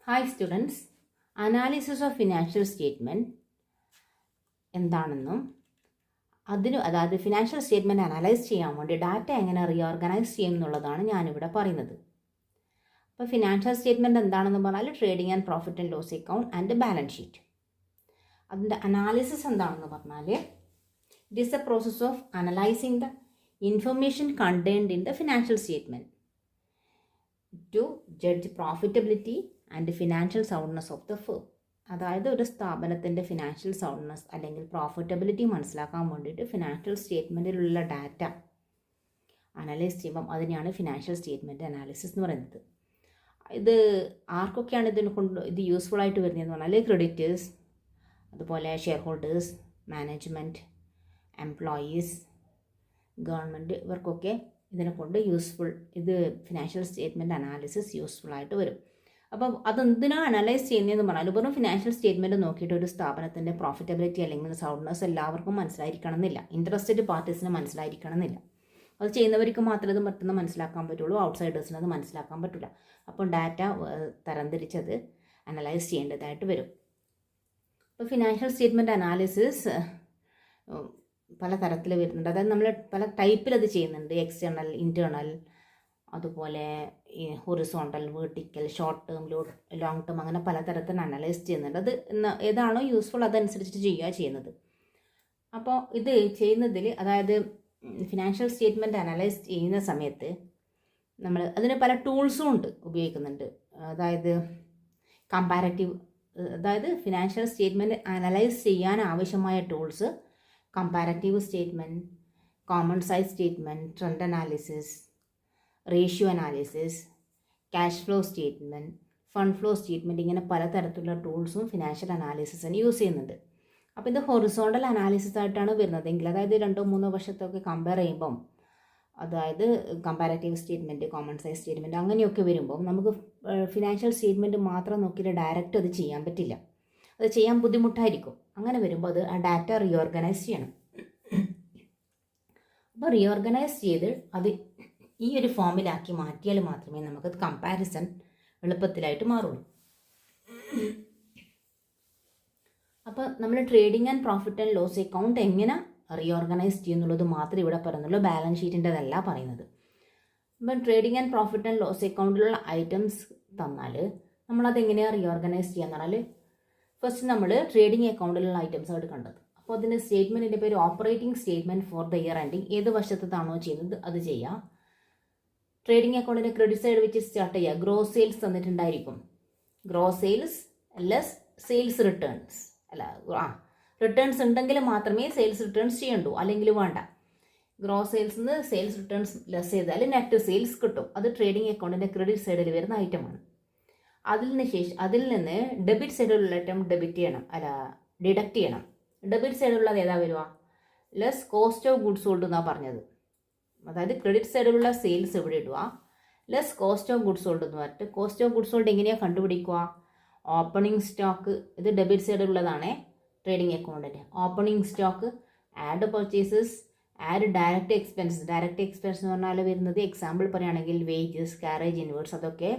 Hi students, analysis of financial statement എന്താണെന്നും അതായത് financial statement analyse ചെയ്യാൻ വേണ്ടി ഡാറ്റ എങ്ങനെ റീഓർഗനൈസ് ചെയ്യും എന്നുള്ളതാണ് ഞാനിവിടെ പറയുന്നത്. അപ്പോൾ ഫിനാൻഷ്യൽ സ്റ്റേറ്റ്മെൻറ്റ് എന്താണെന്ന് പറഞ്ഞാൽ trading and profit and loss account and balance sheet. അതിൻ്റെ അനാലിസിസ് എന്താണെന്ന് പറഞ്ഞാൽ it is a process of analysing the information contained in the financial statement to judge profitability and financial soundness of the firm. അതായത് ഒരു സ്ഥാപനത്തിൻ്റെ financial soundness അല്ലെങ്കിൽ profitability മനസ്സിലാക്കാൻ വേണ്ടിയിട്ട് financial സ്റ്റേറ്റ്മെൻറ്റിലുള്ള data analyse ചെയ്യുമ്പം അതിനെയാണ് ഫിനാൻഷ്യൽ സ്റ്റേറ്റ്മെൻറ്റ് അനാലിസിസ് എന്ന് പറയുന്നത്. ഇത് ആർക്കൊക്കെയാണ് ഇത് യൂസ്ഫുൾ ആയിട്ട് വരുന്നതെന്ന് പറഞ്ഞാൽ ക്രെഡിറ്റേഴ്സ്, അതുപോലെ share holders, management, employees, government, ഇവർക്കൊക്കെ ഇതിനെക്കൊണ്ട് ഇത് ഫിനാൻഷ്യൽ സ്റ്റേറ്റ്മെൻറ്റ് അനാലിസിസ് യൂസ്ഫുൾ ആയിട്ട് വരും. അപ്പം അതെന്തിനാണ് അനലൈസ് ചെയ്യുന്നതെന്ന് പറഞ്ഞാൽ വെറും ഫിനാൻഷ്യൽ സ്റ്റേറ്റ്മെൻറ്റ് നോക്കിയിട്ട് ഒരു സ്ഥാപനത്തിൻ്റെ പ്രോഫിറ്റബിലിറ്റി അല്ലെങ്കിൽ സൗണ്ട്നെസ് എല്ലാവർക്കും മനസ്സിലായിരിക്കണം എന്നില്ല. ഇൻട്രസ്റ്റഡ് പാർട്ടീസിന് മനസ്സിലായിരിക്കണം എന്നില്ല. അത് ചെയ്യുന്നവർക്ക് മാത്രമേ ഇത് പെട്ടെന്ന് മനസ്സിലാക്കാൻ പറ്റുള്ളൂ, ഔട്ട്സൈഡേഴ്സിന് അത് മനസ്സിലാക്കാൻ പറ്റില്ല. അപ്പം ഡാറ്റ തരംതിരിച്ചത് അനലൈസ് ചെയ്യേണ്ടതായിട്ട് വരും. അപ്പോൾ ഫിനാൻഷ്യൽ സ്റ്റേറ്റ്മെൻറ്റ് അനാലിസിസ് പല തരത്തിൽ വരുന്നുണ്ട്. അതായത് നമ്മൾ പല ടൈപ്പിൽ അത് ചെയ്യുന്നുണ്ട്. എക്സ്റ്റേണൽ, ഇൻറ്റേർണൽ, അതുപോലെ ഈ horizontal, vertical, short term, long term, അങ്ങനെ പലതരത്തിൽ അനലൈസ് ചെയ്യുന്നുണ്ട്. അത് ഏതാണോ യൂസ്ഫുൾ അതനുസരിച്ചിട്ട് ചെയ്യുന്നത്. അപ്പോൾ ഇത് ചെയ്യുന്നതിൽ, അതായത് ഫിനാൻഷ്യൽ സ്റ്റേറ്റ്മെൻറ്റ് അനലൈസ് ചെയ്യുന്ന സമയത്ത് നമ്മൾ അതിന് പല ടൂൾസും ഉപയോഗിക്കുന്നുണ്ട്. അതായത് കമ്പാരറ്റീവ്, അതായത് ഫിനാൻഷ്യൽ സ്റ്റേറ്റ്മെൻറ്റ് അനലൈസ് ചെയ്യാൻ ആവശ്യമായ tools comparative statement, common size statement, trend analysis, ratio analysis, cash flow statement, fund flow statement, ഇങ്ങനെ പലതരത്തിലുള്ള ടൂൾസും ഫിനാൻഷ്യൽ അനാലിസിസിന് യൂസ് ചെയ്യുന്നുണ്ട്. അപ്പോൾ ഇത് ഹൊറിസോണ്ടൽ അനാലിസിസ് ആയിട്ടാണ് വരുന്നതെങ്കിൽ, അതായത് 2-3 വർഷത്തൊക്കെ കമ്പയർ ചെയ്യുമ്പം, അതായത് comparative statement, common size statement അങ്ങനെയൊക്കെ വരുമ്പം നമുക്ക് ഫിനാൻഷ്യൽ സ്റ്റേറ്റ്മെൻറ്റ് മാത്രം നോക്കിയിട്ട് ഡയറക്റ്റ് അത് ചെയ്യാൻ പറ്റില്ല. അത് ചെയ്യാൻ ബുദ്ധിമുട്ടായിരിക്കും. അങ്ങനെ വരുമ്പോൾ അത് ആ ഡാറ്റ റീഓർഗനൈസ് ചെയ്യണം. അപ്പോൾ റീഓർഗനൈസ് ചെയ്ത് അത് ഈ ഒരു ഫോമിലാക്കി മാറ്റിയാൽ മാത്രമേ നമുക്ക് കമ്പാരിസൺ എളുപ്പത്തിലായിട്ട് മാറുള്ളൂ. അപ്പോൾ നമ്മൾ trading and profit and loss account എങ്ങനെ റീഓർഗനൈസ് ചെയ്യുന്നുള്ളത് മാത്രമേ ഇവിടെ പറയുന്നുള്ളൂ. ബാലൻസ് ഷീറ്റിൻ്റെതല്ല പറയുന്നത്. അപ്പം trading and profit and loss അക്കൗണ്ടിലുള്ള ഐറ്റംസ് തന്നാൽ നമ്മളതെങ്ങനെയാണ് റീഓർഗനൈസ് ചെയ്യാന്ന് പറഞ്ഞാൽ, ഫസ്റ്റ് നമ്മൾ ട്രേഡിംഗ് അക്കൗണ്ടിലുള്ള ഐറ്റംസ് ആയിട്ട് കണ്ടത്. അപ്പോൾ അതിൻ്റെ സ്റ്റേറ്റ്മെൻറ്റിൻ്റെ പേര് operating statement for the year ending. ഏത് വർഷത്താണോ ചെയ്യുന്നത് അത് ചെയ്യാം. ട്രേഡിംഗ് അക്കൗണ്ടിൻ്റെ ക്രെഡിറ്റ് സൈഡ് വെച്ച് സ്റ്റാർട്ട് ചെയ്യുക. ഗ്രോസ് സെയിൽസ് തന്നിട്ടുണ്ടായിരിക്കും. Gross sales less sales returns, returns ഉണ്ടെങ്കിൽ മാത്രമേ സെയിൽസ് റിട്ടേൺസ് ചെയ്യണ്ടൂ, അല്ലെങ്കിൽ വേണ്ട. ഗ്രോസ് സെയിൽസിന് സെയിൽസ് റിട്ടേൺസ് ലെസ് ചെയ്താൽ നെറ്റ് സെയിൽസ് കിട്ടും. അത് ട്രേഡിംഗ് അക്കൗണ്ടിൻ്റെ ക്രെഡിറ്റ് സൈഡിൽ വരുന്ന ഐറ്റമാണ്. അതിൽ നിന്ന് ഡെബിറ്റ് സൈഡിലുള്ള ഐറ്റം ഡിഡക്റ്റ് ചെയ്യണം. ഡെബിറ്റ് സൈഡിലുള്ളത് ഏതാ വരിക? Less cost of goods sold എന്നാണ് പറഞ്ഞത്. അതായത് ക്രെഡിറ്റ് സൈഡിലുള്ള സെയിൽസ് എവിടെ ഇടുക, less cost of goods sold എന്ന് പറഞ്ഞിട്ട്. കോസ്റ്റ് ഓഫ് ഗുഡ്സ് സോൾഡ് എങ്ങനെയാണ് കണ്ടുപിടിക്കുക? ഓപ്പണിംഗ് സ്റ്റോക്ക്, ഇത് ഡെബിറ്റ് സൈഡിലുള്ളതാണ് ട്രേഡിംഗ് അക്കൗണ്ടിൻ്റെ. Opening stock, add purchases, add direct expenses. Direct expense എന്ന് പറഞ്ഞാൽ വരുന്നത്, എക്സാമ്പിൾ പറയുകയാണെങ്കിൽ വേജസ്, കാരേജ് ഇൻവേർട്സ്, അതൊക്കെ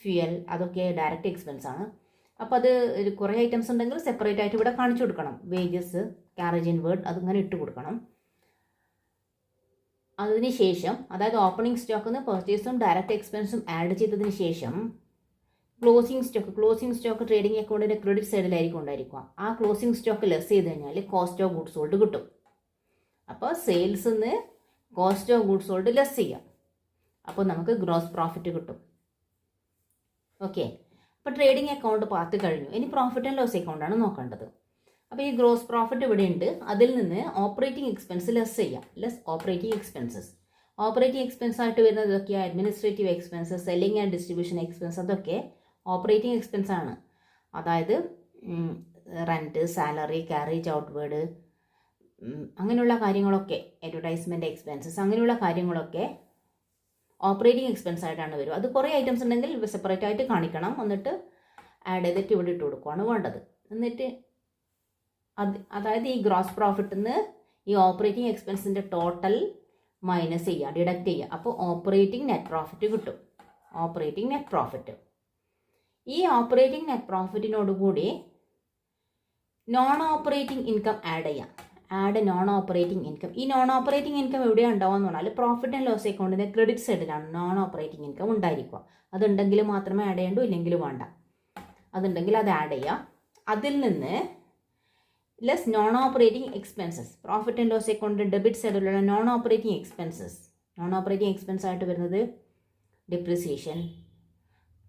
ഫ്യൂവൽ, അതൊക്കെ ഡയറക്റ്റ് എക്സ്പെൻസ് ആണ്. അപ്പോൾ അത് കുറേ ഐറ്റംസ് ഉണ്ടെങ്കിൽ സെപ്പറേറ്റ് ആയിട്ട് ഇവിടെ കാണിച്ചു കൊടുക്കണം. വേജസ്, കാരേജ് ഇൻവേർട്ട്, അതിങ്ങനെ ഇട്ട് കൊടുക്കണം. അതിനുശേഷം, അതായത് ഓപ്പണിംഗ് സ്റ്റോക്കിൽ നിന്ന് പർച്ചേസും ഡയറക്റ്റ് എക്സ്പെൻസും ആഡ് ചെയ്തതിന് ശേഷം ക്ലോസിംഗ് സ്റ്റോക്ക് ട്രേഡിംഗ് അക്കൗണ്ടിൻ്റെ ക്രെഡിറ്റ് സൈഡിലായിരിക്കും ഉണ്ടായിരിക്കുക. ആ ക്ലോസിംഗ് സ്റ്റോക്ക് ലെസ് ചെയ്ത് കഴിഞ്ഞാൽ കോസ്റ്റ് ഓഫ് ഗുഡ്സ് സോൾഡ് കിട്ടും. അപ്പോൾ സെയിൽസിൽ നിന്ന് cost of goods sold less ചെയ്യാം. അപ്പോൾ നമുക്ക് ഗ്രോസ് പ്രോഫിറ്റ് കിട്ടും. ഓക്കെ, അപ്പോൾ ട്രേഡിംഗ് അക്കൗണ്ട് പാർട്ട് കഴിഞ്ഞു. ഇനി പ്രോഫിറ്റ് ആൻഡ് ലോസ് അക്കൗണ്ടാണ് നോക്കേണ്ടത്. അപ്പോൾ ഈ ഗ്രോസ് പ്രോഫിറ്റ് ഇവിടെ ഉണ്ട്. അതിൽ നിന്ന് ഓപ്പറേറ്റിംഗ് എക്സ്പെൻസ് ലെസ് ചെയ്യാം. Less operating expenses. Operating expense ആയിട്ട് വരുന്നത് ഇതൊക്കെയാണ് administrative expenses, selling and distribution expense, അതൊക്കെ ഓപ്പറേറ്റിംഗ് എക്സ്പെൻസ് ആണ്. അതായത് റെൻറ്റ്, സാലറി, ക്യാരേജ് ഔട്ട്വേർഡ്, അങ്ങനെയുള്ള കാര്യങ്ങളൊക്കെ, അഡ്വർടൈസ്മെൻറ്റ് എക്സ്പെൻസസ്, അങ്ങനെയുള്ള കാര്യങ്ങളൊക്കെ ഓപ്പറേറ്റിംഗ് എക്സ്പെൻസ് ആയിട്ടാണ് വരും. അത് കുറേ ഐറ്റംസ് ഉണ്ടെങ്കിൽ സെപ്പറേറ്റ് ആയിട്ട് കാണിക്കണം. എന്നിട്ട് ആഡ് ചെയ്തിട്ട് ഇവിടെ ഇട്ട് കൊടുക്കുകയാണ് വേണ്ടത്. എന്നിട്ട് അതായത് ഈ ഗ്രോസ് പ്രോഫിറ്റിൽ നിന്ന് ഈ ഓപ്പറേറ്റിംഗ് എക്സ്പെൻസിൻ്റെ ടോട്ടൽ മൈനസ് ചെയ്യുക, ഡിഡക്റ്റ് ചെയ്യുക. അപ്പോൾ ഓപ്പറേറ്റിംഗ് നെറ്റ് പ്രോഫിറ്റ് കിട്ടും. Operating net profit. ഈ ഓപ്പറേറ്റിംഗ് നെറ്റ് പ്രോഫിറ്റിനോടുകൂടി നോൺ ഓപ്പറേറ്റിംഗ് ഇൻകം ആഡ് ചെയ്യാം. Add non operating income. ഈ നോൺ ഓപ്പറേറ്റിംഗ് ഇൻകം എവിടെയാണ് ഉണ്ടാവുക എന്ന് പറഞ്ഞാൽ പ്രോഫിറ്റ് ആൻഡ് ലോസ് അക്കൗണ്ടിൻ്റെ ക്രെഡിറ്റ് സൈഡിലാണ് നോൺ ഓപ്പറേറ്റിംഗ് ഇൻകം ഉണ്ടായിരിക്കുക. അതുണ്ടെങ്കിൽ മാത്രമേ ആഡ് ചെയ്യണ്ടൂ, ഇല്ലെങ്കിൽ വേണ്ട. അതുണ്ടെങ്കിൽ അത് ആഡ് ചെയ്യാം. അതിൽ നിന്ന് less non operating expenses, profit and loss അക്കൗണ്ടിൻ്റെ ഡെബിറ്റ് സൈഡിലുള്ള non operating expenses. Non operating expense ആയിട്ട് വരുന്നത് ഡിപ്രിസിയേഷൻ,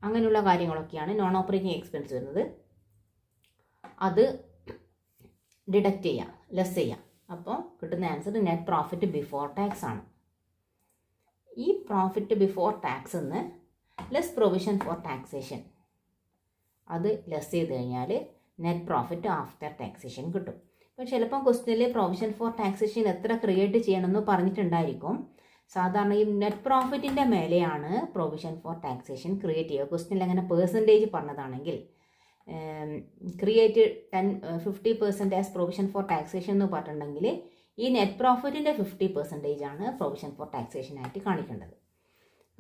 അങ്ങനെയുള്ള കാര്യങ്ങളൊക്കെയാണ് നോൺ ഓപ്പറേറ്റിംഗ് എക്സ്പെൻസ് വരുന്നത്. അത് ഡിഡക്റ്റ് ചെയ്യാം, ലെസ് ചെയ്യാം. അപ്പോൾ കിട്ടുന്ന answer net profit before tax ആണ്. ഈ പ്രോഫിറ്റ് ബിഫോർ ടാക്സ് എന്ന് ലെസ് പ്രൊവിഷൻ ഫോർ ടാക്സേഷൻ, അത് ലെസ് ചെയ്ത് കഴിഞ്ഞാൽ നെറ്റ് പ്രോഫിറ്റ് ആഫ്റ്റർ ടാക്സേഷൻ കിട്ടും. ഇപ്പോൾ ചിലപ്പോൾ ക്വസ്റ്റ്യനിൽ പ്രൊവിഷൻ ഫോർ ടാക്സേഷൻ എത്ര ക്രിയേറ്റ് ചെയ്യണമെന്ന് പറഞ്ഞിട്ടുണ്ടായിരിക്കും. സാധാരണ ഈ നെറ്റ് പ്രോഫിറ്റിൻ്റെ മേലെയാണ് പ്രൊവിഷൻ ഫോർ ടാക്സേഷൻ ക്രിയേറ്റ് ചെയ്യുക. ക്വസ്റ്റ്യനിൽ അങ്ങനെ പേഴ്സൻറ്റേജ് പറഞ്ഞതാണെങ്കിൽ create 50% as provision for taxation എന്ന് പറഞ്ഞിട്ടുണ്ടെങ്കിൽ ഈ നെറ്റ് പ്രോഫിറ്റിൻ്റെ 50% ആണ് പ്രൊവിഷൻ ഫോർ ടാക്സേഷൻ ആയിട്ട് കാണിക്കേണ്ടത്.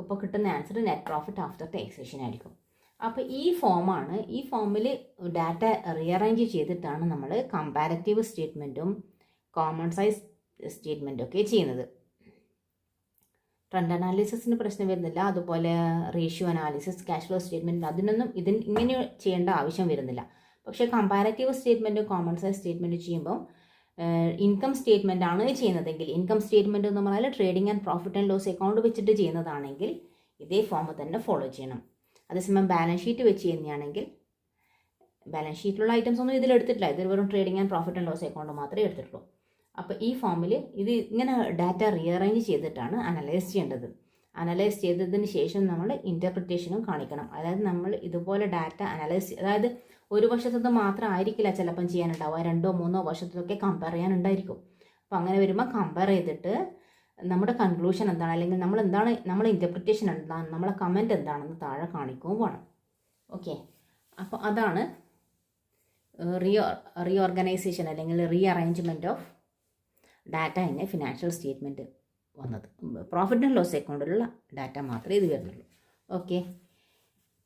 ഇപ്പോൾ കിട്ടുന്ന answer net profit after taxation ആയിരിക്കും. അപ്പോൾ ഈ ഫോമാണ്, ഈ ഫോമിൽ ഡാറ്റ റീഅറേഞ്ച് ചെയ്തിട്ടാണ് നമ്മൾ കമ്പാരറ്റീവ് സ്റ്റേറ്റ്മെൻറ്റും കോമൺ സൈസ് സ്റ്റേറ്റ്മെൻറ്റും ഒക്കെ ചെയ്യുന്നത്. ട്രെൻഡ് അനാലിസിസിന് പ്രശ്നം വരുന്നില്ല. അതുപോലെ ratio analysis, cash flow statement, അതിനൊന്നും ഇങ്ങനെ ചെയ്യേണ്ട ആവശ്യം വരുന്നില്ല. പക്ഷേ comparative statement common size statement ചെയ്യുമ്പോൾ ഇൻകം സ്റ്റേറ്റ്മെൻ്റ് ആണ് ചെയ്യുന്നതെങ്കിൽ, ഇൻകം സ്റ്റേറ്റ്മെൻറ്റ് എന്ന് പറഞ്ഞാൽ trading and profit and loss account വെച്ചിട്ട് ചെയ്യുന്നതാണെങ്കിൽ ഇതേ ഫോം തന്നെ ഫോളോ ചെയ്യണം. അതേസമയം ബാലൻസ് ഷീറ്റ് വെച്ച് ചെയ്യുന്നതാണെങ്കിൽ ബാലൻസ് ഷീറ്റിലുള്ള ഐറ്റംസ് ഒന്നും ഇതിലെടുത്തിട്ടില്ല. ഇതിൽ വെറും trading and profit and loss account മാത്രമേ എടുത്തിട്ടുള്ളൂ. അപ്പോൾ ഈ ഫോമിൽ ഇത് ഇങ്ങനെ ഡാറ്റ റീഅറേഞ്ച് ചെയ്തിട്ടാണ് അനലൈസ് ചെയ്യേണ്ടത്. അനലൈസ് ചെയ്തതിന് ശേഷം നമ്മൾ ഇൻ്റർപ്രിറ്റേഷനും കാണിക്കണം. അതായത് നമ്മൾ ഇതുപോലെ ഡാറ്റ അനലൈസ്, അതായത് ഒരു വർഷത്തത് മാത്രം ആയിരിക്കില്ല ചിലപ്പം ചെയ്യാനുണ്ടാവുക, 2-3 വർഷത്തിലൊക്കെ കമ്പയർ ചെയ്യാനുണ്ടായിരിക്കും. അപ്പോൾ അങ്ങനെ വരുമ്പോൾ കമ്പയർ ചെയ്തിട്ട് നമ്മുടെ കൺക്ലൂഷൻ എന്താണ്, അല്ലെങ്കിൽ നമ്മളെ ഇൻ്റർപ്രിറ്റേഷൻ എന്താണ്, നമ്മളെ കമൻറ്റ് എന്താണെന്ന് താഴെ കാണിക്കുകയും വേണം. ഓക്കെ, അപ്പോൾ അതാണ് റീഓർഗനൈസേഷൻ അല്ലെങ്കിൽ rearrangement of data in financial statement വന്നത്. പ്രോഫിറ്റ് ആൻഡ് ലോസ് അക്കൗണ്ടിലുള്ള ഡാറ്റ മാത്രമേ ഇത് വരുന്നുള്ളൂ. ഓക്കെ,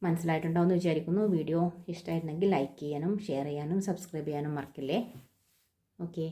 മനസ്സിലായിട്ടുണ്ടാവുമെന്ന് വിചാരിക്കുന്നു. വീഡിയോ ഇഷ്ടമായിട്ടുണ്ടെങ്കിൽ ലൈക്ക് ചെയ്യാനും ഷെയർ ചെയ്യാനും സബ്സ്ക്രൈബ് ചെയ്യാനും മറക്കില്ലേ. ഓക്കെ.